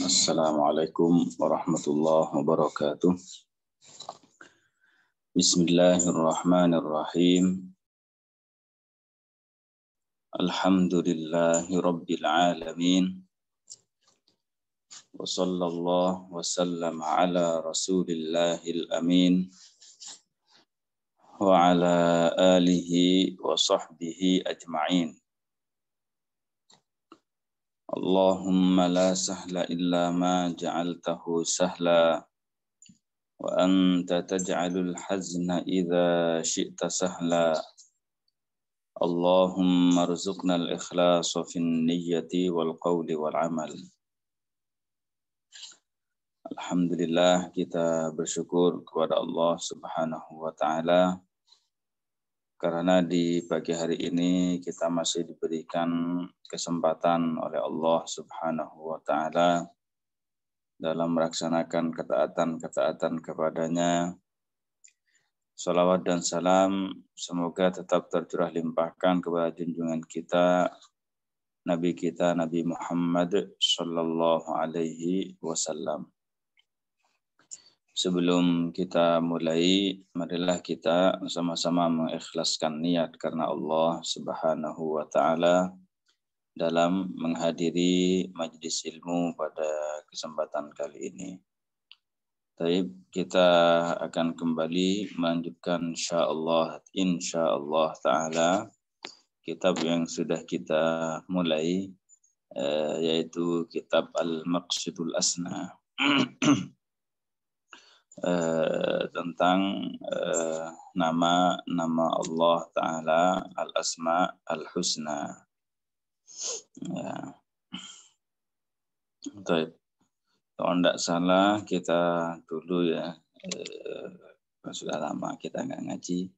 Assalamualaikum warahmatullahi wabarakatuh. Bismillahirrahmanirrahim. Alhamdulillahi rabbil alamin. Wa sallallahu wa sallam ala rasulillahil amin. Wa ala alihi wa sahbihi ajma'in. Allahumma la sahla illa ma ja'altahu sahla wa anta taj'alul hazna idza syi'ta sahla. Allahumma rzuqna al-ikhlasa fin niyyati wal qawli wal amal. Alhamdulillah, kita bersyukur kepada Allah Subhanahu wa taala karena di pagi hari ini kita masih diberikan kesempatan oleh Allah Subhanahu wa taala dalam melaksanakan ketaatan-ketaatan kepadanya. Salawat dan salam semoga tetap tercurah limpahkan kepada junjungan kita, Nabi Muhammad sallallahu alaihi wasallam. Sebelum kita mulai, marilah kita sama-sama mengikhlaskan niat karena Allah Subhanahu wa taala dalam menghadiri majelis ilmu pada kesempatan kali ini. Baik, kita akan kembali melanjutkan insyaallah taala kitab yang sudah kita mulai, yaitu kitab Al-Maqsidul Asna. Tentang nama Allah Ta'ala Al-Asma Al-Husna. Ya. Baik. Kalau tidak salah kita dulu ya, sudah lama kita nggak ngaji,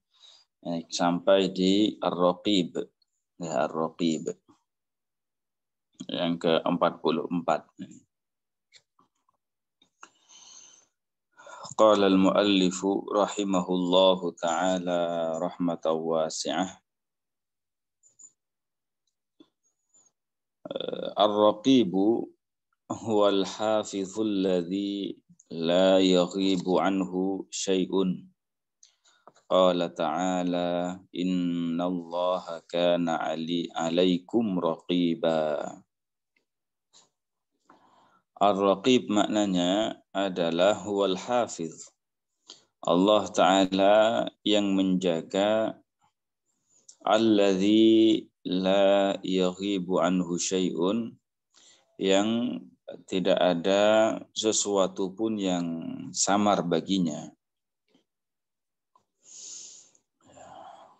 sampai di Ar-Raqib, ya, Ar-Raqib yang ke-44. Qala al-muallifu rahimahullahu ta'ala rahmatan wasi'ah. Ar-raqibu huwa al-hafidhu alladhi la yaghibu anhu syai'un. Qala ta'ala innallaha kana 'alaikum raqiba. Ar-Raqib maknanya adalah huwal hafiz. Allah Ta'ala yang menjaga, alladzi la yaghibu anhu syai'un, yang tidak ada sesuatu pun yang samar baginya.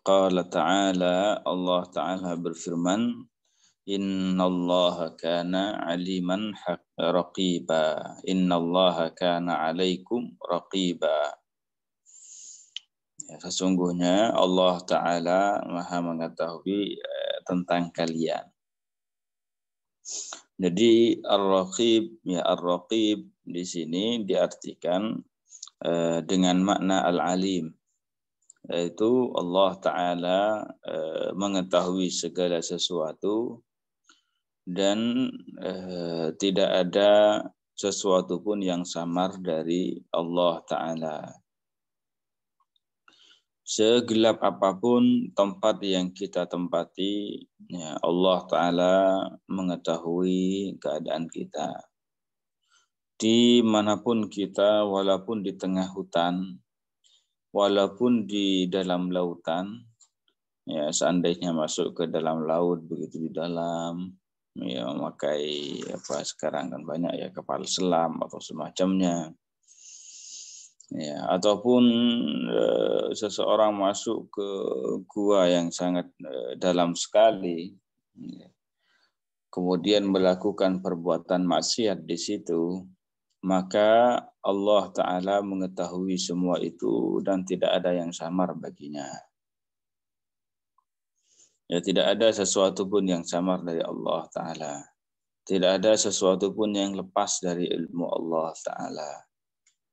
Qala Ta'ala, Allah Ta'ala berfirman, innallaha kana aliman raqiba. Innallaha kana alaikum raqiba. Ya, sesungguhnya Allah Ta'ala maha mengetahui tentang kalian. Jadi ar-raqib, ya, ar-raqib di sini diartikan dengan makna al-alim, yaitu Allah Ta'ala mengetahui segala sesuatu dan tidak ada sesuatu pun yang samar dari Allah Ta'ala. Segelap apapun tempat yang kita tempati, ya, Allah Ta'ala mengetahui keadaan kita. Dimanapun kita, walaupun di tengah hutan, walaupun di dalam lautan, ya, seandainya masuk ke dalam laut begitu di dalam, ya, memakai apa sekarang kan banyak ya, kapal selam atau semacamnya, ya, ataupun seseorang masuk ke gua yang sangat dalam sekali, ya, kemudian melakukan perbuatan maksiat di situ, maka Allah Ta'ala mengetahui semua itu dan tidak ada yang samar baginya. Ya, tidak ada sesuatu pun yang samar dari Allah Ta'ala. Tidak ada sesuatu pun yang lepas dari ilmu Allah Ta'ala.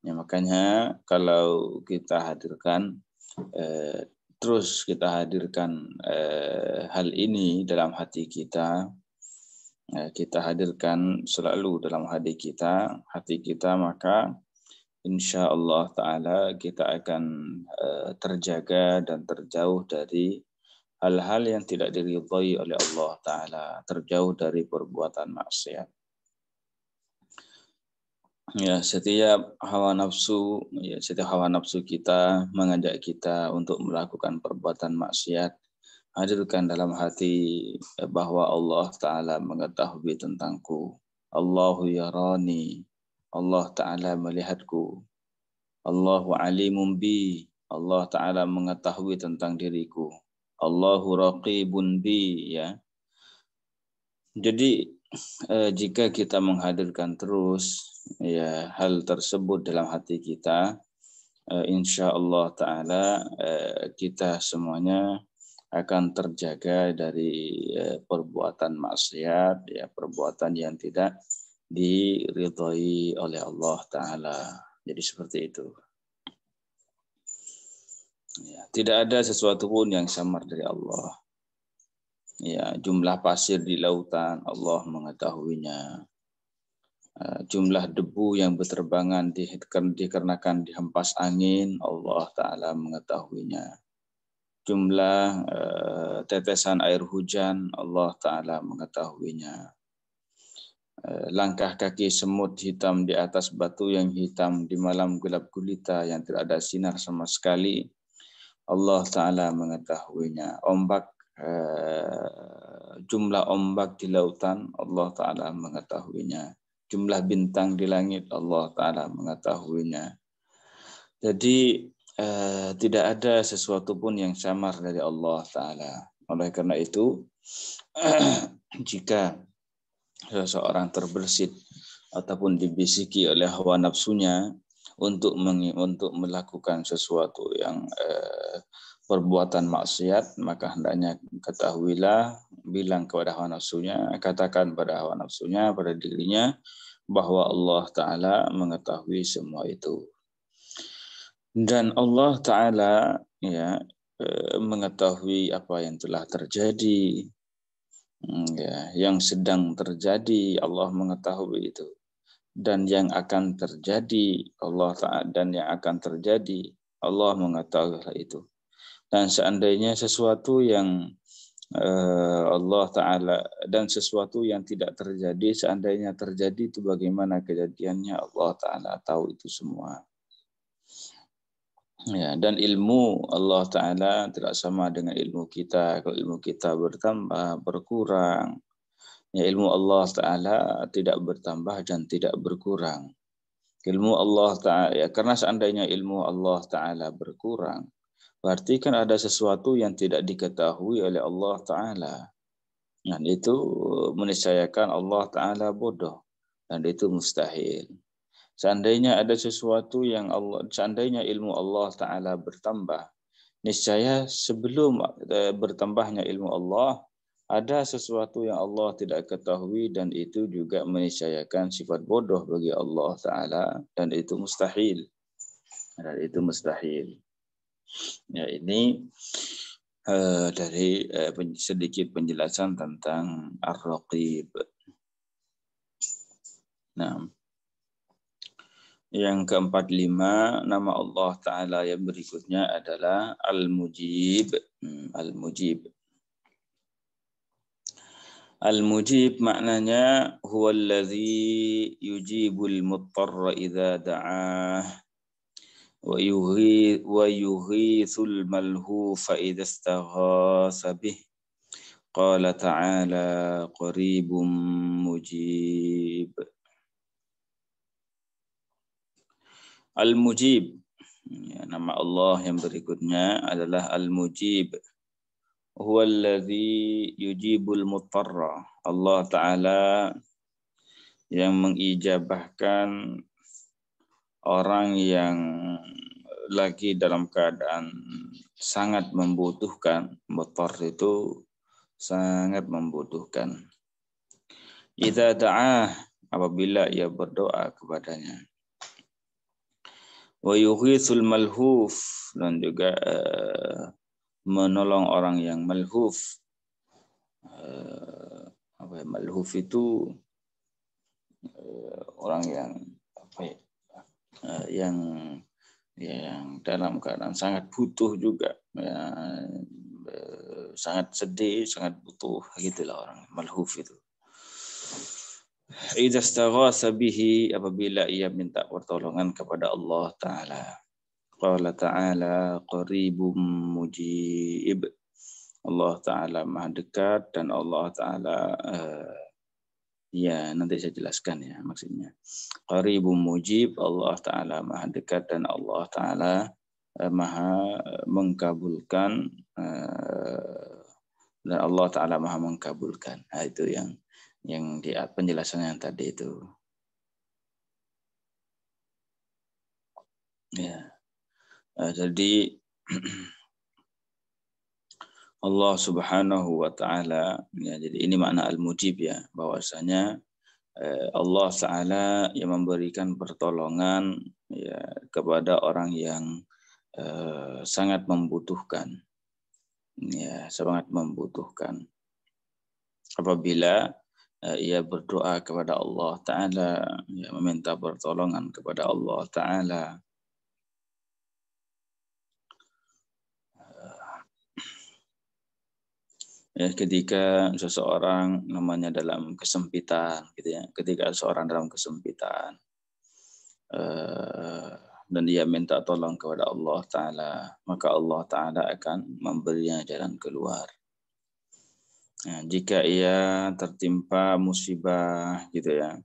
Ya, makanya kalau kita hadirkan, terus kita hadirkan hal ini dalam hati kita, kita hadirkan selalu dalam hati kita, maka insya Allah Ta'ala kita akan terjaga dan terjauh dari hal-hal yang tidak diridhai oleh Allah Ta'ala, terjauh dari perbuatan maksiat. Ya, setiap hawa nafsu kita mengajak kita untuk melakukan perbuatan maksiat. Hadirkan dalam hati bahwa Allah Ta'ala mengetahui tentangku. Allahu yarani. Allah Ta'ala melihatku. Allahu alimun bi. Allah Ta'ala mengetahui tentang diriku. Allahu raqibun bi. Ya. Jadi jika kita menghadirkan terus ya hal tersebut dalam hati kita, insya Allah Ta'ala kita semuanya akan terjaga dari perbuatan maksiat, ya perbuatan yang tidak diridhai oleh Allah Ta'ala. Jadi seperti itu. Ya, tidak ada sesuatu pun yang samar dari Allah. Ya, jumlah pasir di lautan Allah mengetahuinya. Jumlah debu yang berterbangan dikarenakan dihempas angin Allah Ta'ala mengetahuinya. Jumlah tetesan air hujan Allah Ta'ala mengetahuinya. Langkah kaki semut hitam di atas batu yang hitam di malam gelap gulita yang tidak ada sinar sama sekali Allah Ta'ala mengetahuinya. Jumlah ombak di lautan Allah Ta'ala mengetahuinya. Jumlah bintang di langit Allah Ta'ala mengetahuinya. Jadi tidak ada sesuatu pun yang samar dari Allah Ta'ala. Oleh karena itu jika seseorang terbersit ataupun dibisiki oleh hawa nafsunya untuk melakukan sesuatu yang perbuatan maksiat, maka hendaknya ketahuilah, bilang kepada hawa nafsunya, katakan pada hawa nafsunya, pada dirinya, bahwa Allah Ta'ala mengetahui semua itu. Dan Allah Ta'ala ya mengetahui apa yang telah terjadi, ya, yang sedang terjadi, Allah mengetahui itu. Dan yang akan terjadi, Allah Ta'ala, dan yang akan terjadi, Allah mengetahui itu. Dan seandainya sesuatu yang Allah Ta'ala dan sesuatu yang tidak terjadi, seandainya terjadi itu bagaimana kejadiannya, Allah Ta'ala tahu itu semua. Ya, dan ilmu Allah Ta'ala tidak sama dengan ilmu kita. Kalau ilmu kita bertambah, berkurang, ya, ilmu Allah Ta'ala tidak bertambah dan tidak berkurang. Ilmu Allah Ta'ala, ya, karena seandainya ilmu Allah Ta'ala berkurang, berarti kan ada sesuatu yang tidak diketahui oleh Allah Ta'ala. Dan itu meniscayakan Allah Ta'ala bodoh. Dan itu mustahil. Seandainya ada sesuatu yang seandainya ilmu Allah Ta'ala bertambah, niscaya sebelum bertambahnya ilmu Allah, ada sesuatu yang Allah tidak ketahui dan itu juga meniscayakan sifat bodoh bagi Allah Ta'ala dan itu mustahil. Dan itu mustahil. Ya, ini dari sedikit penjelasan tentang Ar-Raqib. Nah, yang ke-45 nama Allah Ta'ala yang berikutnya adalah Al-Mujib. Al-Mujib. Al-Mujib maknanya huwallazi yujibul muttarra idza da'ah wa yughithul malhufa idza istaghasa bih. Qala ta'ala qaribum mujib. Al-Mujib, ya, nama Allah yang berikutnya adalah Al-Mujib. Huwallazi yujibul muttarra. Allah Ta'ala yang mengijabahkan orang yang lagi dalam keadaan sangat membutuhkan. Muttar itu sangat membutuhkan. Idza da'ah, apabila ia berdoa kepadanya. Wa yughithul malhuf, dan juga menolong orang yang malhuf. malhuf itu orang yang yang dalam keadaan sangat butuh juga, sangat sedih, sangat butuh, gitulah orang malhuf itu. Idza istaghatsa bihi, apabila ia minta pertolongan kepada Allah Ta'ala. Qala Ta'ala qaribum mujib. Allah Ta'ala maha dekat, dan Allah Ta'ala ya nanti saya jelaskan ya maksudnya. Qaribum mujib, Allah Ta'ala maha dekat, dan Allah Ta'ala maha mengkabulkan, dan Allah Ta'ala maha mengkabulkan. Nah, itu yang di penjelasan yang tadi itu. Ya. Jadi Allah Subhanahu wa Ta'ala, ya, jadi ini makna al-mujib ya, bahwasanya Allah Ta'ala yang memberikan pertolongan ya kepada orang yang sangat membutuhkan, ya, sangat membutuhkan. Apabila ia berdoa kepada Allah Ta'ala, ya, meminta pertolongan kepada Allah Ta'ala. Ya, ketika seseorang namanya dalam kesempitan, gitu ya, ketika seseorang dalam kesempitan, dan dia minta tolong kepada Allah Ta'ala, maka Allah Ta'ala akan memberinya jalan keluar. Nah, jika ia tertimpa musibah, gitu ya,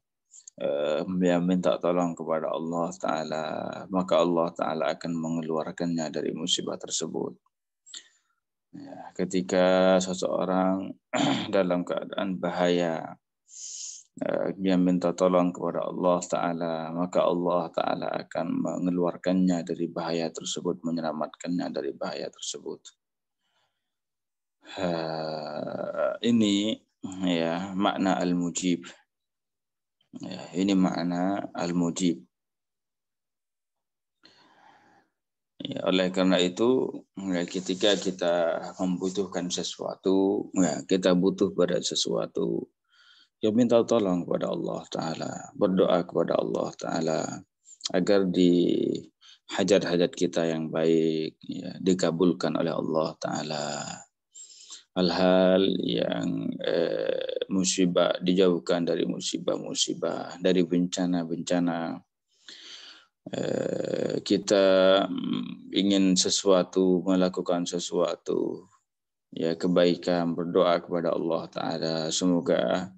dia minta tolong kepada Allah Ta'ala, maka Allah Ta'ala akan mengeluarkannya dari musibah tersebut. Ya, ketika seseorang dalam keadaan bahaya, dia minta tolong kepada Allah Ta'ala, maka Allah Ta'ala akan mengeluarkannya dari bahaya tersebut, menyelamatkannya dari bahaya tersebut. Ini ya makna al-mujib. Ya, ini makna al-mujib. Ya, oleh karena itu, ya, ketika kita membutuhkan sesuatu, ya, kita butuh pada sesuatu, ya minta tolong kepada Allah Ta'ala, berdoa kepada Allah Ta'ala, agar di hajat-hajat kita yang baik ya, dikabulkan oleh Allah Ta'ala. Hal-hal yang musibah, dijauhkan dari musibah-musibah, dari bencana-bencana. Kita ingin sesuatu, melakukan sesuatu, ya kebaikan, berdoa kepada Allah Ta'ala, semoga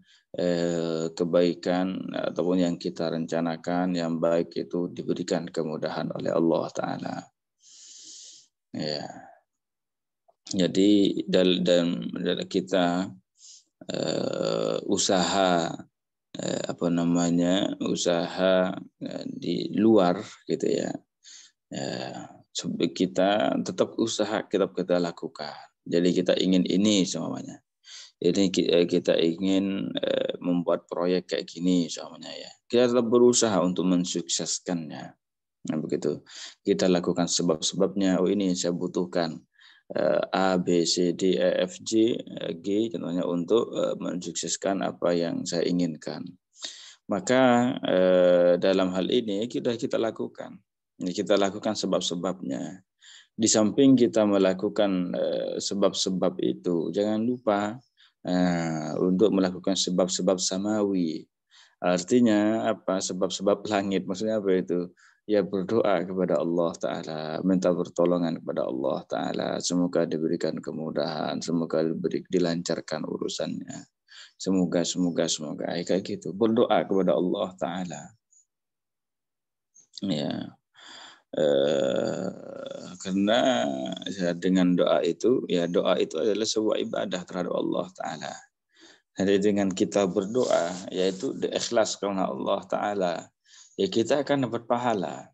kebaikan ataupun yang kita rencanakan yang baik itu diberikan kemudahan oleh Allah Ta'ala. Ya. Jadi dalam kita usaha usaha di luar gitu ya, kita tetap usaha kita lakukan. Jadi kita ingin ini semuanya. Jadi kita ingin membuat proyek kayak gini semuanya ya. Kita tetap berusaha untuk mensukseskannya. Nah, begitu. Kita lakukan sebab-sebabnya. Oh, ini saya butuhkan A, B, C, D, E, F, G, G contohnya untuk mensukseskan apa yang saya inginkan. Maka dalam hal ini kita lakukan. Kita lakukan sebab-sebabnya. Di samping kita melakukan sebab-sebab itu, jangan lupa untuk melakukan sebab-sebab samawi. Artinya apa? Sebab-sebab langit. Maksudnya apa itu? Ya berdoa kepada Allah Ta'ala, minta pertolongan kepada Allah Ta'ala, semoga diberikan kemudahan, semoga dilancarkan urusannya, semoga kayak gitu, berdoa kepada Allah Ta'ala. Ya, karena ya, dengan doa itu adalah sebuah ibadah terhadap Allah Ta'ala. Jadi dengan kita berdoa, yaitu ikhlas karena Allah Ta'ala, ya kita akan dapat pahala.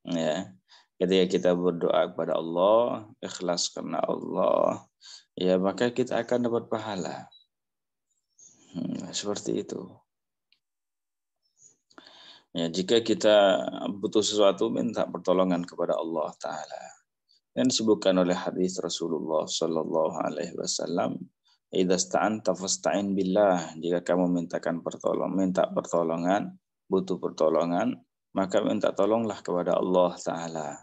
Ya, ketika kita berdoa kepada Allah, ikhlas karena Allah, ya maka kita akan dapat pahala. Seperti itu. Ya, jika kita butuh sesuatu, minta pertolongan kepada Allah Ta'ala. Dan disebutkan oleh hadis Rasulullah Sallallahu Alaihi Wasallam, Idza sta'anta fasta'in billah. Jika kamu minta pertolongan, butuh pertolongan, maka minta tolonglah kepada Allah Ta'ala.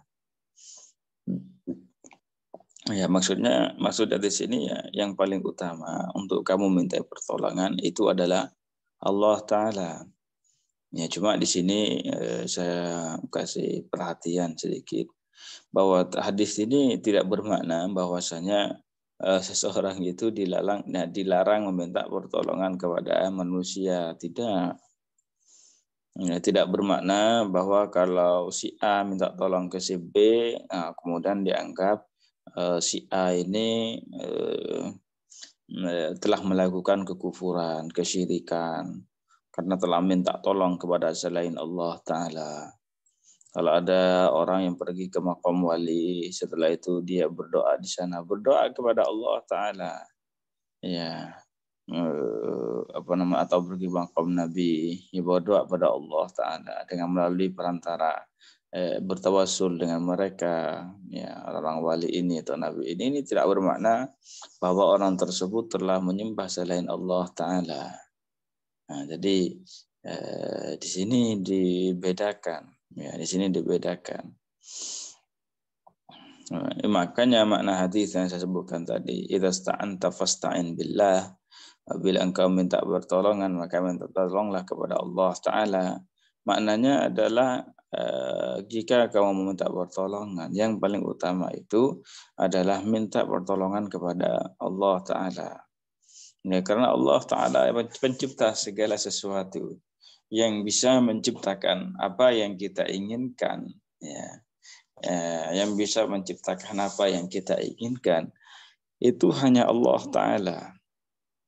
Ya, maksud dari sini ya, yang paling utama untuk kamu minta pertolongan itu adalah Allah Ta'ala. Ya, cuma di sini saya kasih perhatian sedikit bahwa hadis ini tidak bermakna bahwasanya seseorang itu dilarang meminta pertolongan kepada manusia. Tidak. Ya, tidak bermakna bahwa kalau si A minta tolong ke si B, kemudian dianggap si A ini telah melakukan kekufuran, kesyirikan, karena telah minta tolong kepada selain Allah Ta'ala. Kalau ada orang yang pergi ke makam wali, setelah itu dia berdoa di sana, berdoa kepada Allah Ta'ala. Ya, atau pergi makam Nabi, ya berdoa pada Allah Ta'ala dengan melalui perantara bertawassul dengan mereka, ya orang wali ini atau Nabi ini tidak bermakna bahwa orang tersebut telah menyembah selain Allah Ta'ala. Nah, jadi di sini dibedakan. Ya, di sini dibedakan. Makanya makna hadis yang saya sebutkan tadi, idza sta'anta fasta'in billah. Bila engkau minta pertolongan, maka minta tolonglah kepada Allah Ta'ala. Maknanya adalah jika kamu meminta pertolongan, yang paling utama itu adalah minta pertolongan kepada Allah Ta'ala. Ya, karena Allah Ta'ala pencipta segala sesuatu yang bisa menciptakan apa yang kita inginkan, ya, yang bisa menciptakan apa yang kita inginkan itu hanya Allah Ta'ala.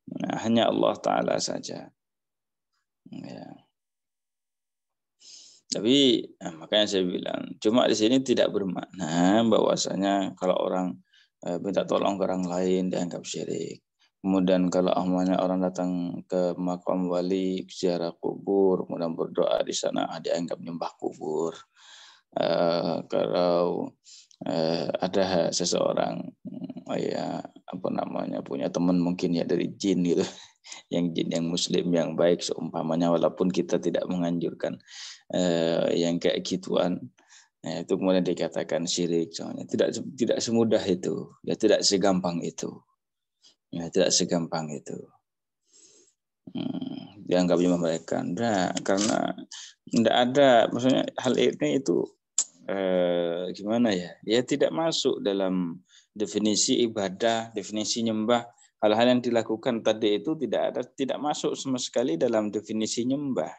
Nah, hanya Allah Ta'ala saja. Ya. Tapi makanya saya bilang, cuma di sini tidak bermakna bahwasanya kalau orang minta tolong ke orang lain dianggap syirik. Kemudian kalau orang datang ke makam wali, ziarah kubur, kemudian berdoa di sana, dianggap nyembah kubur. Kalau ada seseorang punya teman mungkin ya dari jin gitu, yang jin yang muslim yang baik seumpamanya, walaupun kita tidak menganjurkan yang kayak gituan, itu kemudian dikatakan syirik. Soalnya tidak semudah itu, ya tidak segampang itu. Ya, tidak segampang itu. Dianggap mereka. Nah, karena tidak ada, maksudnya hal ini itu gimana ya? Ya tidak masuk dalam definisi ibadah, definisi nyembah. Hal-hal yang dilakukan tadi itu tidak masuk sama sekali dalam definisi nyembah.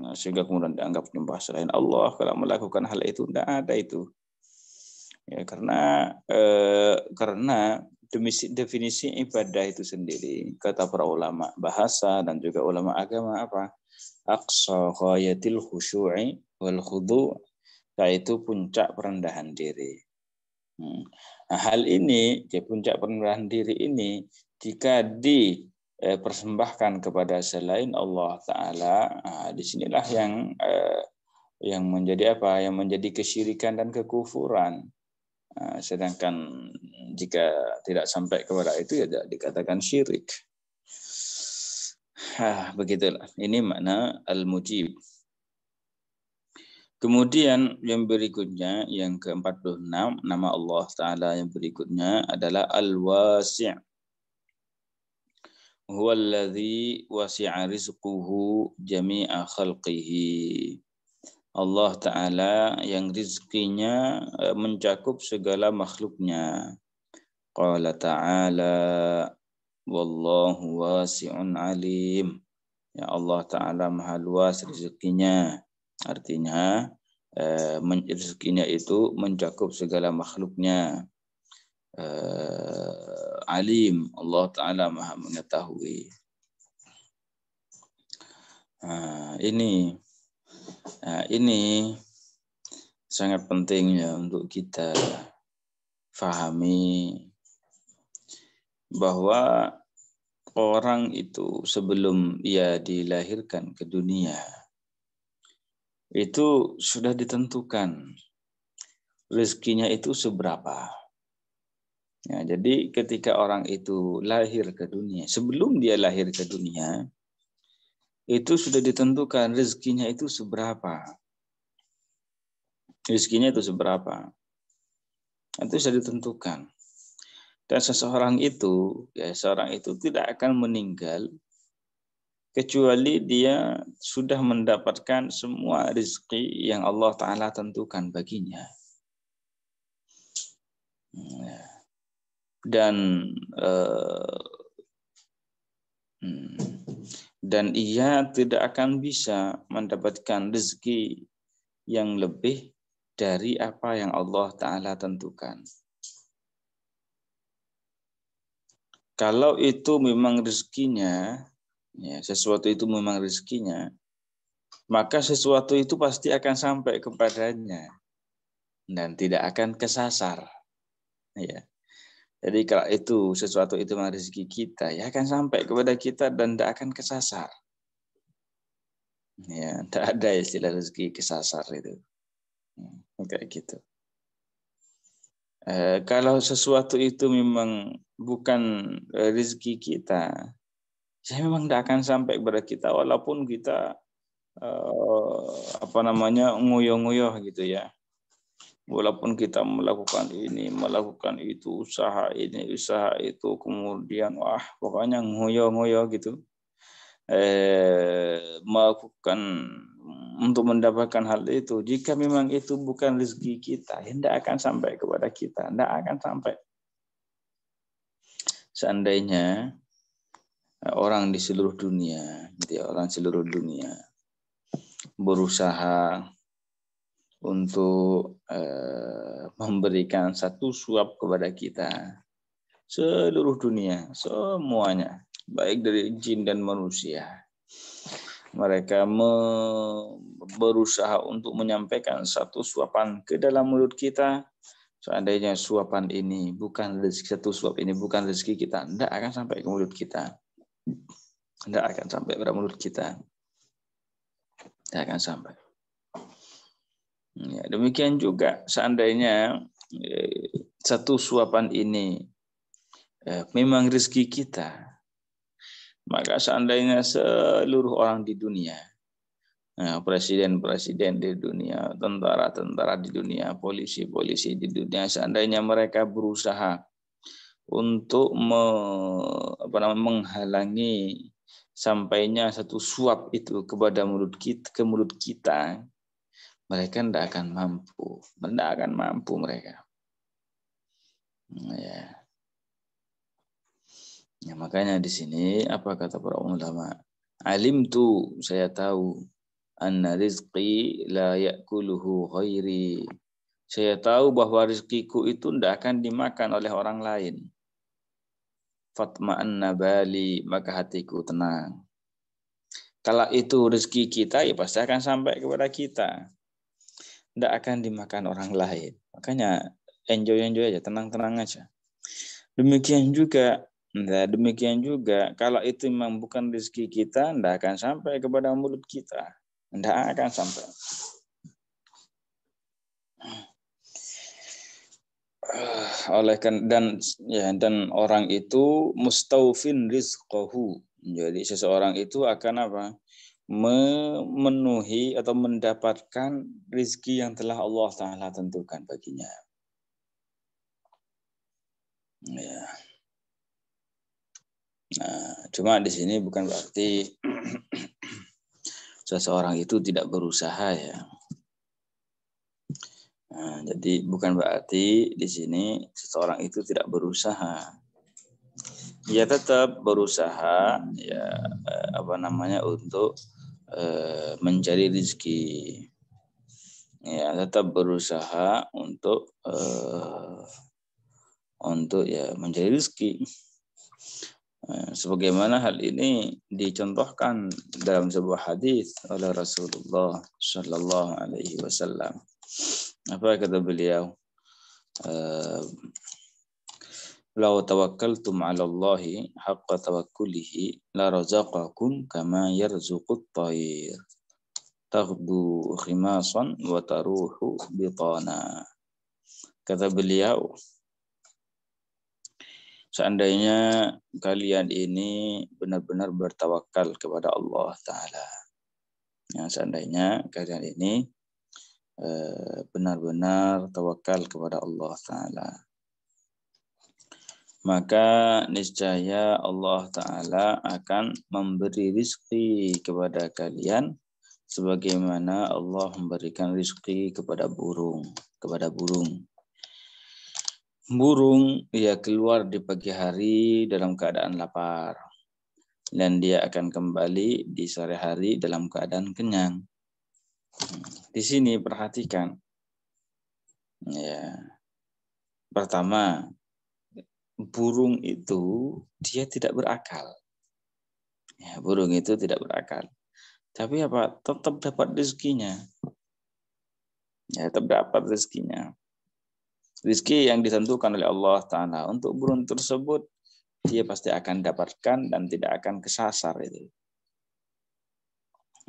Nah, sehingga kemudian dianggap nyembah selain Allah. Kalau melakukan hal itu tidak ada itu. Ya, karena definisi ibadah itu sendiri, kata para ulama bahasa dan juga ulama agama apa? Aqsa ghayatil khusyu'i wal khudu', yaitu puncak perendahan diri. Nah, hal ini, puncak perendahan diri ini, jika dipersembahkan kepada selain Allah Ta'ala, disinilah yang menjadi apa? Yang menjadi kesyirikan dan kekufuran. Sedangkan jika tidak sampai kepada itu, ya tidak dikatakan syirik. Begitulah. Ini makna al-mujib. Kemudian yang berikutnya, yang ke-46, nama Allah Ta'ala yang berikutnya adalah Al-Wasi'. Huwa alladhi wasi'a rizquhu jami'a khalqihi. Allah Ta'ala yang rizkinya mencakup segala makhluknya. Qala Ta'ala wallahu wasi'un alim. Ya, Allah Ta'ala maha luas rezekinya. Artinya rezekinya itu mencakup segala makhluknya. Alim, Allah Ta'ala maha mengetahui. Ini sangat penting ya untuk kita fahami bahwa orang itu sebelum ia dilahirkan ke dunia itu sudah ditentukan rezekinya itu seberapa. Ya, jadi ketika orang itu lahir ke dunia, sebelum dia lahir ke dunia, itu sudah ditentukan rezekinya itu seberapa. Rezekinya itu seberapa. Itu sudah ditentukan. Dan seseorang itu tidak akan meninggal kecuali dia sudah mendapatkan semua rezeki yang Allah Ta'ala tentukan baginya. Dan ia tidak akan bisa mendapatkan rezeki yang lebih dari apa yang Allah Ta'ala tentukan. Kalau itu memang rezekinya, ya, sesuatu itu memang rezekinya, maka sesuatu itu pasti akan sampai kepadanya dan tidak akan kesasar. Ya. Jadi kalau itu sesuatu itu memang rezeki kita, ya akan sampai kepada kita dan tidak akan kesasar. Ya, tidak ada istilah rezeki kesasar itu. Kayak gitu. Kalau sesuatu itu memang bukan rezeki kita, saya memang tidak akan sampai kepada kita walaupun kita ngoyo-ngoyo gitu ya. Walaupun kita melakukan ini, melakukan itu, usaha ini, usaha itu, kemudian pokoknya ngoyo-ngoyo gitu. Melakukan untuk mendapatkan hal itu, jika memang itu bukan rezeki kita, tidak akan sampai kepada kita, tidak akan sampai. Seandainya orang di seluruh dunia, berusaha untuk memberikan satu suap kepada kita, seluruh dunia, semuanya, baik dari jin dan manusia, mereka berusaha untuk menyampaikan satu suapan ke dalam mulut kita. Seandainya suapan ini bukan rezeki, satu suap ini bukan rezeki kita, tidak akan sampai ke mulut kita. Tidak akan sampai ke mulut kita. Tidak akan sampai. Ya, demikian juga seandainya satu suapan ini memang rezeki kita, maka seandainya seluruh orang di dunia, presiden-presiden di dunia, tentara-tentara di dunia, polisi-polisi di dunia, seandainya mereka berusaha untuk menghalangi sampainya satu suap itu kepada ke mulut kita, mereka tidak akan mampu mereka. Ya, makanya di sini apa kata para ulama? Alim tu, saya tahu, anna rizqi la ya'kuluhu ghairi. Saya tahu bahwa rezekiku itu tidak akan dimakan oleh orang lain. Fatma'anna bali, maka hatiku tenang. Kalau itu rezeki kita, ya pasti akan sampai kepada kita. Tidak akan dimakan orang lain. Makanya enjoy aja, tenang aja. Demikian juga kalau itu memang bukan rezeki kita, tidak akan sampai kepada mulut kita. Tidak akan sampai. Dan orang itu mustaufin rizqahu. Jadi seseorang itu akan memenuhi atau mendapatkan rezeki yang telah Allah Ta'ala tentukan baginya. Ya. Nah, cuma di sini bukan berarti seseorang itu tidak berusaha ya. Nah, jadi bukan berarti di sini seseorang itu tidak berusaha. Dia tetap berusaha ya untuk mencari rezeki. Ya, tetap berusaha untuk ya mencari rezeki. Sebagaimana hal ini dicontohkan dalam sebuah hadis oleh Rasulullah Sallallahu Alaihi Wasallam. Apa kata beliau? Lau tawakkaltum 'ala Allahi haqqa tawakkulihi la razaqakum kama yarzuqut tayr. Taghdu khimasan wa taruhu bitana. Kata beliau, seandainya kalian ini benar-benar bertawakal kepada Allah Ta'ala. Ya, seandainya kalian ini benar-benar tawakal kepada Allah Ta'ala, maka niscaya Allah Ta'ala akan memberi rizki kepada kalian sebagaimana Allah memberikan rizki kepada burung. Burung dia keluar di pagi hari dalam keadaan lapar, dan dia akan kembali di sore hari dalam keadaan kenyang. Di sini perhatikan, ya, pertama, burung itu dia tidak berakal. Ya, burung itu tidak berakal. Tapi apa? Tetap dapat rezekinya. Ya, tetap dapat rezekinya. Rezeki yang ditentukan oleh Allah Ta'ala untuk burung tersebut, dia pasti akan dapatkan dan tidak akan kesasar itu.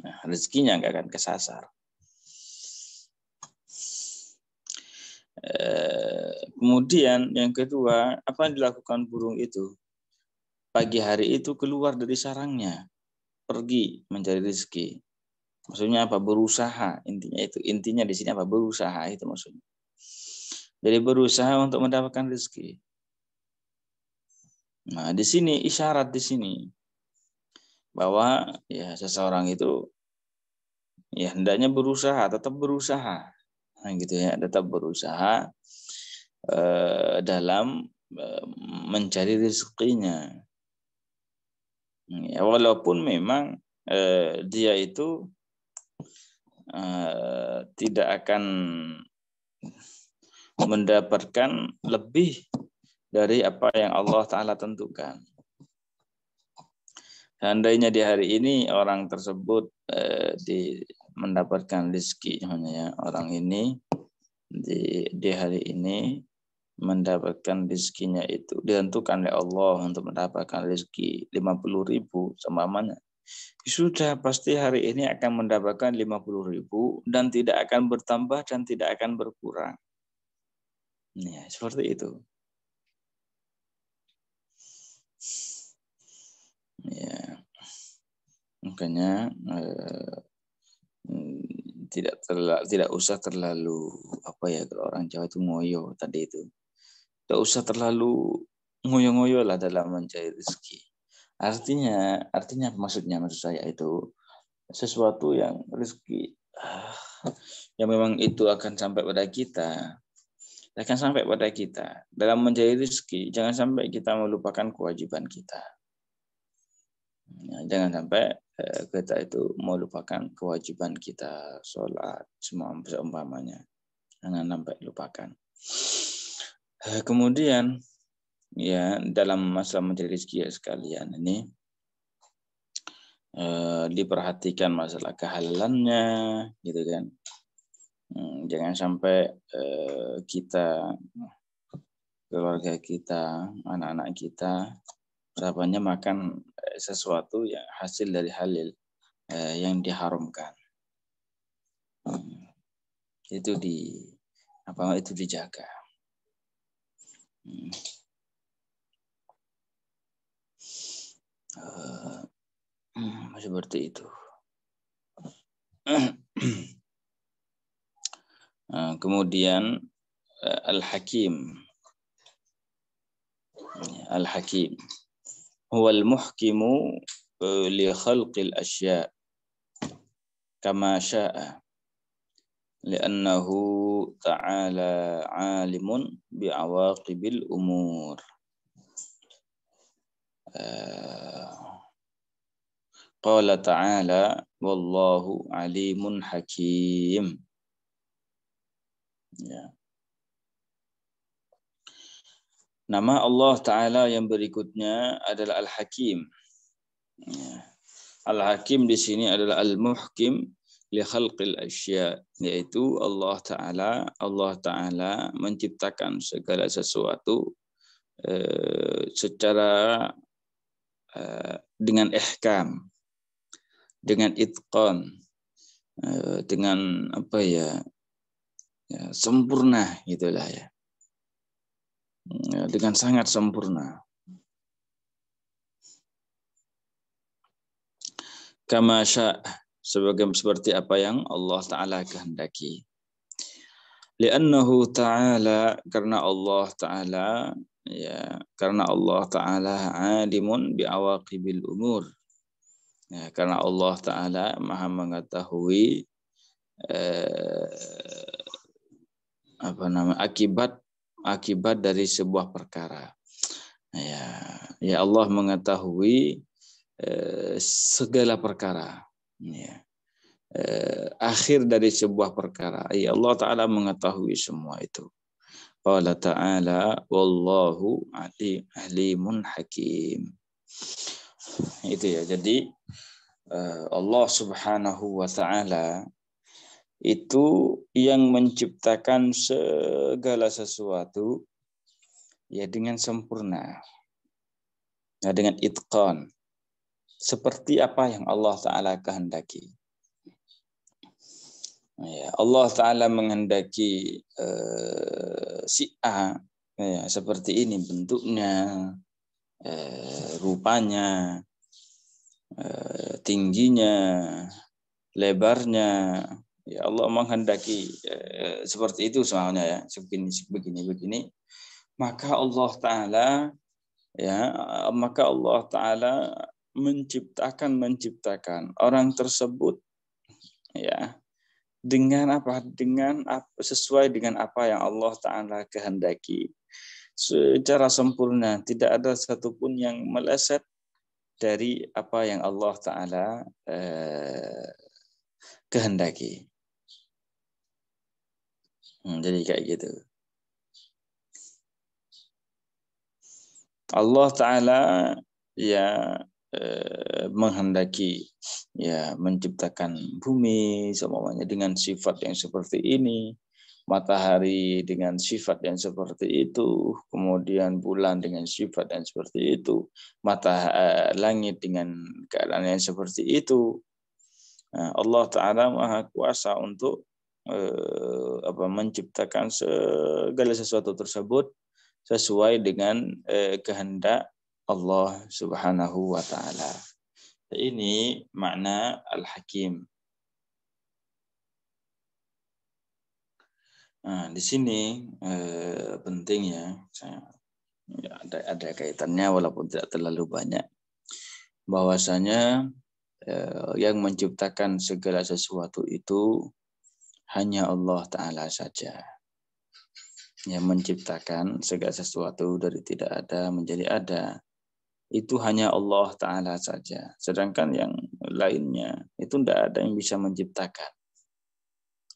Nah, rezekinya nggak akan kesasar. Kemudian yang kedua, apa yang dilakukan burung itu? Pagi hari itu keluar dari sarangnya, pergi mencari rezeki. Maksudnya apa? Berusaha, intinya itu. Intinya di sini apa? Berusaha itu maksudnya. Jadi berusaha untuk mendapatkan rezeki. Nah, di sini isyarat di sini bahwa ya seseorang itu ya hendaknya berusaha, tetap berusaha. Nah, gitu ya, tetap berusaha dalam mencari rezekinya. Ya, walaupun memang dia itu tidak akan mendapatkan lebih dari apa yang Allah Ta'ala tentukan. Seandainya di hari ini orang tersebut mendapatkan rezeki, ya, orang ini di hari ini mendapatkan rezekinya itu ditentukan oleh Allah untuk mendapatkan rezeki 50.000 seumpamanya. Sudah pasti hari ini akan mendapatkan 50.000 dan tidak akan bertambah dan tidak akan berkurang. Ya, seperti itu. Ya, makanya tidak usah terlalu apa ya, kalau orang Jawa itu ngoyo tadi itu. Tidak usah terlalu ngoyo-ngoyo lah dalam mencari rezeki. Artinya maksud saya itu sesuatu yang rezeki yang memang itu akan sampai pada kita. Akan sampai pada kita. Dalam mencari rezeki, jangan sampai kita melupakan kewajiban kita. Ya, jangan sampai kita itu melupakan kewajiban kita, sholat, semua seumpamanya. Jangan sampai lupakan. Kemudian, ya, dalam masalah mencari rezeki ya sekalian ini, diperhatikan masalah kehalalannya, gitu kan. Jangan sampai kita, keluarga kita, anak-anak kita, harapannya makan sesuatu yang hasil dari halal yang diharamkan. Itu dijaga. Seperti itu. Kemudian Al-Hakim. Al-Hakim huwal muhkimu li khalqil asya' kama sya'a li'annahu ta'ala 'alimun bi'awaqibil umur. Qala ta'ala wallahu 'alimun hakim. Ya. Nama Allah Ta'ala yang berikutnya adalah Al-Hakim. Ya. Al-Hakim di sini adalah Al-Muhkim li khalqil asya', yaitu Allah Ta'ala menciptakan segala sesuatu secara dengan ihkam, dengan itqan, dengan apa ya, sempurna gitulah ya. Dengan sangat sempurna. kama sya', seperti apa yang Allah Ta'ala kehendaki. Li'annahu ta'ala, karena Allah Ta'ala, ya, karena Allah Ta'ala alimun bi'awaqibil umur. Ya, karena Allah Ta'ala maha mengetahui akibat dari sebuah perkara. Ya Allah mengetahui segala perkara. Ya. Akhir dari sebuah perkara. Ya Allah Ta'ala mengetahui semua itu. Qala ta'ala wallahu alimun hakim. Itu ya. Jadi Allah Subhanahu wa Ta'ala itu yang menciptakan segala sesuatu ya dengan sempurna. Ya, dengan itqan. Seperti apa yang Allah Ta'ala kehendaki. Ya, Allah Ta'ala menghendaki si A ya, seperti ini bentuknya, rupanya, tingginya, lebarnya. Ya Allah menghendaki seperti itu soalnya ya, begini. Maka Allah Ta'ala menciptakan orang tersebut ya dengan sesuai dengan apa yang Allah Ta'ala kehendaki secara sempurna, tidak ada satupun yang meleset dari apa yang Allah Ta'ala kehendaki. Jadi kayak gitu. Allah Ta'ala ya menghendaki ya menciptakan bumi semuanya dengan sifat yang seperti ini, matahari dengan sifat yang seperti itu, kemudian bulan dengan sifat yang seperti itu, langit dengan keadaan yang seperti itu. Allah Ta'ala Maha Kuasa untuk menciptakan segala sesuatu tersebut sesuai dengan kehendak Allah Subhanahu wa Ta'ala. Ini makna Al-Hakim. Nah, di sini penting ya, ada kaitannya walaupun tidak terlalu banyak, bahwasanya yang menciptakan segala sesuatu itu hanya Allah Ta'ala saja. Yang menciptakan segala sesuatu dari tidak ada menjadi ada, itu hanya Allah Ta'ala saja. Sedangkan yang lainnya itu tidak ada yang bisa menciptakan.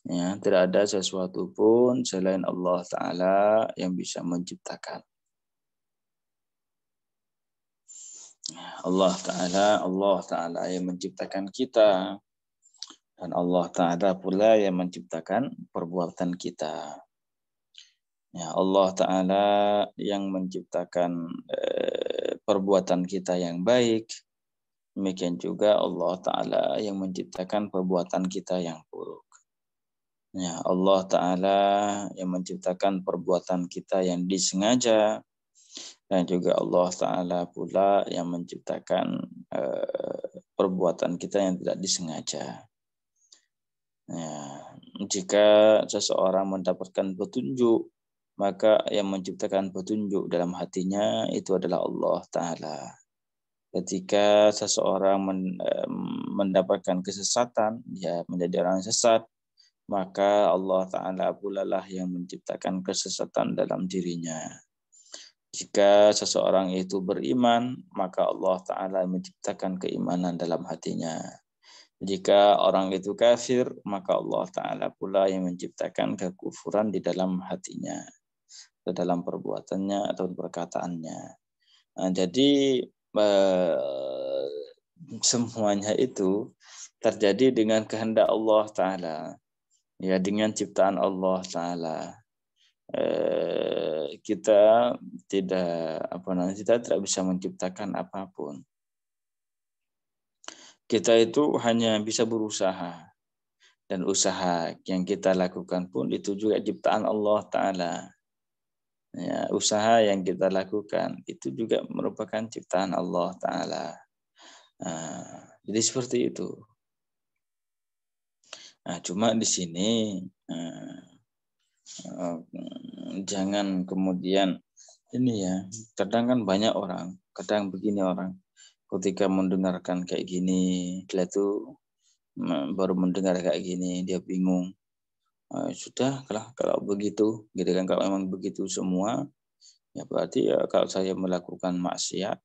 Ya, tidak ada sesuatu pun selain Allah Ta'ala yang bisa menciptakan. Allah Ta'ala yang menciptakan kita. Dan Allah Ta'ala pula yang menciptakan perbuatan kita. Ya, Allah Ta'ala yang menciptakan perbuatan kita yang baik. Demikian juga Allah Ta'ala yang menciptakan perbuatan kita yang buruk. Ya, Allah Ta'ala yang menciptakan perbuatan kita yang disengaja. Dan juga Allah Ta'ala pula yang menciptakan perbuatan kita yang tidak disengaja. Ya, jika seseorang mendapatkan petunjuk, maka yang menciptakan petunjuk dalam hatinya itu adalah Allah Ta'ala. Ketika seseorang mendapatkan kesesatan, ya menjadi orang sesat, maka Allah Ta'ala pula lah yang menciptakan kesesatan dalam dirinya. Jika seseorang itu beriman, maka Allah Ta'ala menciptakan keimanan dalam hatinya. Jika orang itu kafir, maka Allah Ta'ala pula yang menciptakan kekufuran di dalam hatinya, di dalam perbuatannya atau perkataannya. Nah, jadi semuanya itu terjadi dengan kehendak Allah Ta'ala, ya, dengan ciptaan Allah Ta'ala. Kita tidak bisa menciptakan apapun. Kita itu hanya bisa berusaha, dan usaha yang kita lakukan pun itu juga ciptaan Allah Ta'ala. Ya, usaha yang kita lakukan itu juga merupakan ciptaan Allah Ta'ala. Jadi seperti itu. Nah, cuma di sini jangan kemudian ini ya, kadang kan banyak orang, kadang begini orang, ketika mendengarkan kayak gini, dia tuh baru mendengar kayak gini, dia bingung. Sudah kalau begitu, gitu kan, kalau memang begitu semua, ya berarti ya kalau saya melakukan maksiat,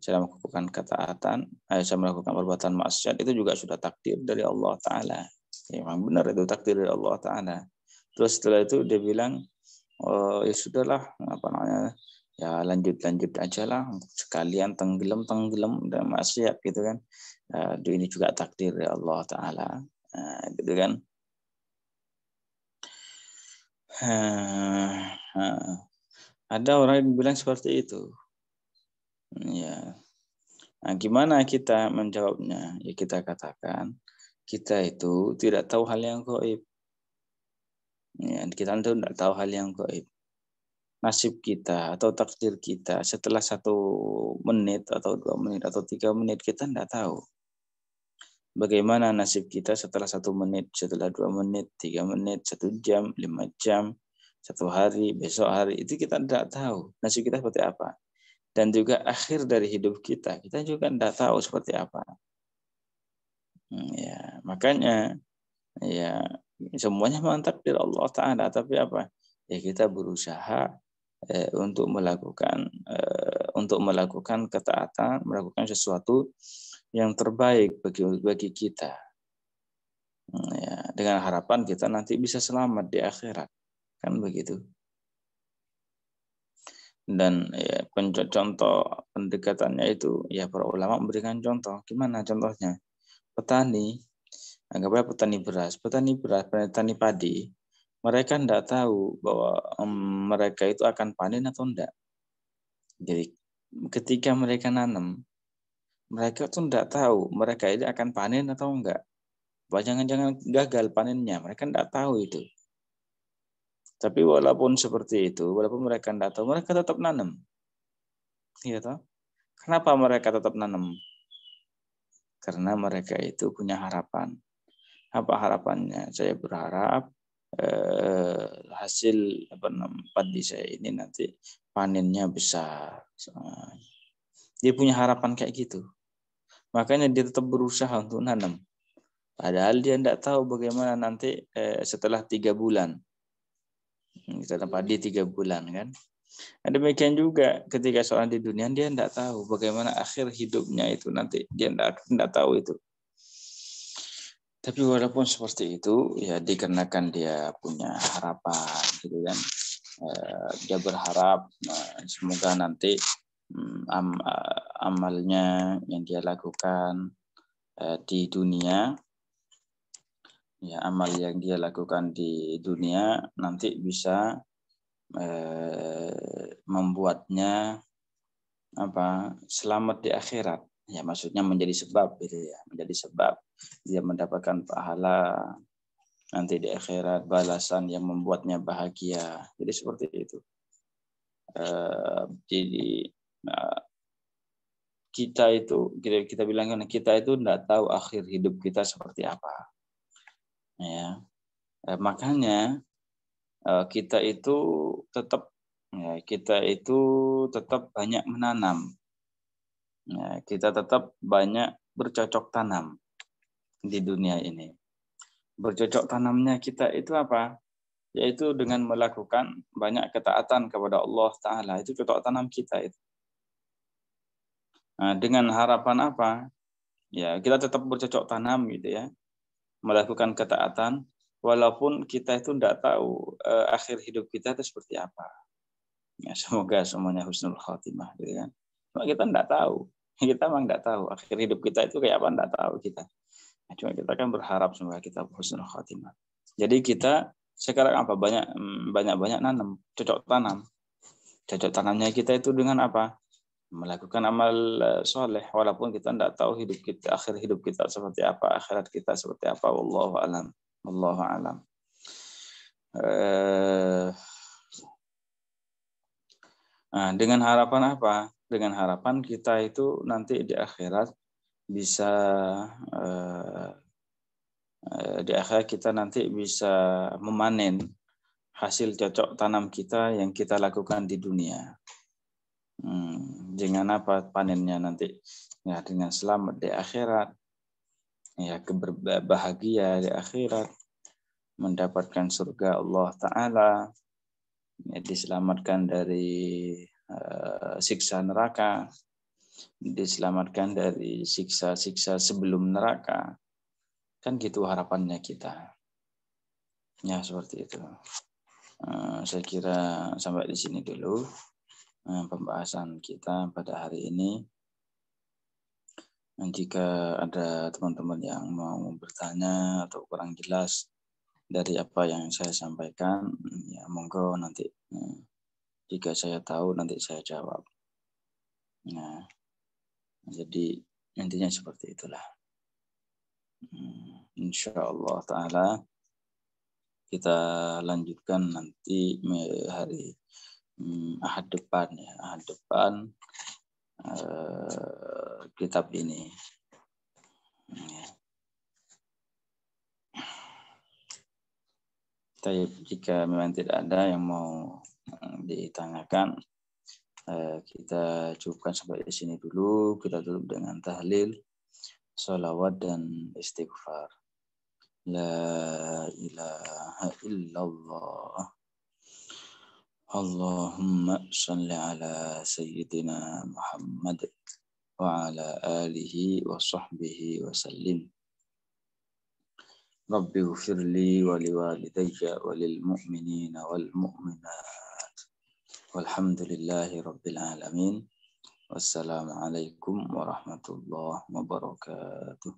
saya melakukan ketaatan, saya melakukan perbuatan maksiat, itu juga sudah takdir dari Allah Ta'ala. Ya, memang benar itu takdir dari Allah Ta'ala. Terus setelah itu dia bilang, oh ya sudahlah, apa namanya, ya lanjut aja lah, sekalian tenggelam dan maksiat gitu kan. Ini juga takdir dari Allah Ta'ala. Gitu kan. Ada orang yang bilang seperti itu. Ya. Nah, gimana kita menjawabnya? Ya kita katakan, kita itu tidak tahu hal yang gaib. Ya, kita itu tidak tahu hal yang gaib. Nasib kita atau takdir kita setelah 1 menit atau 2 menit atau 3 menit kita tidak tahu. Bagaimana nasib kita setelah 1 menit, setelah 2 menit, 3 menit, 1 jam, 5 jam, 1 hari, besok hari, itu kita tidak tahu. Nasib kita seperti apa. Dan juga akhir dari hidup kita juga tidak tahu seperti apa. Ya, makanya ya semuanya memang takdir Allah Ta'ala, tapi apa? Ya kita berusaha untuk melakukan ketaatan, melakukan sesuatu yang terbaik bagi kita. Ya, dengan harapan kita nanti bisa selamat di akhirat. Kan begitu. Dan ya, contoh pendekatannya itu ya para ulama memberikan contoh. Gimana contohnya? Petani, anggaplah petani beras, petani padi, mereka tidak tahu bahwa mereka itu akan panen atau enggak. Jadi ketika mereka nanam, mereka tuh tidak tahu mereka ini akan panen atau enggak. Jangan-jangan gagal panennya, mereka tidak tahu itu. Tapi walaupun seperti itu, walaupun mereka tidak tahu, mereka tetap nanam. Iya toh? Kenapa mereka tetap nanam? Karena mereka itu punya harapan. Apa harapannya? Saya berharap hasil padi saya ini nanti panennya besar. Dia punya harapan kayak gitu. Makanya dia tetap berusaha untuk nanam. Padahal dia tidak tahu bagaimana nanti setelah 3 bulan. Kita padi 3 bulan kan. Demikian juga ketika seorang di dunia, dia tidak tahu bagaimana akhir hidupnya itu nanti. Dia tidak tahu itu. Tapi walaupun seperti itu, ya dikarenakan dia punya harapan, gitu kan. Dia berharap semoga nanti amalnya yang dia lakukan di dunia, ya amal yang dia lakukan di dunia nanti bisa membuatnya selamat di akhirat. Ya maksudnya menjadi sebab gitu ya, menjadi sebab dia mendapatkan pahala nanti di akhirat, balasan yang membuatnya bahagia. Jadi seperti itu. Jadi kita bilangkan kita itu tidak tahu akhir hidup kita seperti apa. Ya, makanya kita itu tetap banyak menanam. Ya, kita tetap banyak bercocok tanam di dunia ini. Bercocok tanamnya kita itu apa? Yaitu dengan melakukan banyak ketaatan kepada Allah Ta'ala. Itu cocok tanam kita itu. Nah, dengan harapan apa? Ya, kita tetap bercocok tanam gitu ya. Melakukan ketaatan, walaupun kita itu tidak tahu akhir hidup kita itu seperti apa. Ya, semoga semuanya husnul khotimah gitu kan. Cuma kita tidak tahu. Kita memang tidak tahu akhir hidup kita itu kayak apa, tidak tahu kita. Nah, cuma kita kan berharap semoga kita husnul khotimah. Jadi kita sekarang apa banyak nanam, cocok tanam. Cocok tanamnya kita itu dengan apa? Melakukan amal soleh walaupun kita tidak tahu akhir hidup kita seperti apa, akhirat kita seperti apa. Wallahu alam. Wallahu alam. Nah, dengan harapan apa? Dengan harapan kita itu nanti di akhirat bisa di akhirat kita nanti bisa memanen hasil cocok tanam kita yang kita lakukan di dunia. Dengan apa panennya nanti? Ya, dengan selamat di akhirat, ya bahagia di akhirat, mendapatkan surga Allah Ta'ala, ya, diselamatkan dari siksa neraka, diselamatkan dari siksa-siksa sebelum neraka. Kan gitu harapannya kita. Ya, seperti itu. Saya kira sampai di sini dulu pembahasan kita pada hari ini. Dan jika ada teman-teman yang mau bertanya atau kurang jelas dari apa yang saya sampaikan, ya monggo nanti jika saya tahu nanti saya jawab. Nah, jadi intinya seperti itulah. Insya Allah Ta'ala kita lanjutkan nanti hari Ahad depan ya, Ahad depan kitab ini. Tapi jika memang tidak ada yang mau ditanyakan, kita cukupkan sampai di sini dulu. Kita tutup dengan tahlil, sholawat dan istighfar. La ilaha illallah. Allahumma salli ala sayyidina Muhammad wa ala alihi wa sahbihi wa sallim. Rabbi ghfirli wa liwalidayya wa lil mu'minina wal mu'minat. Walhamdulillahi rabbil alamin. Wassalamualaikum warahmatullahi wabarakatuh.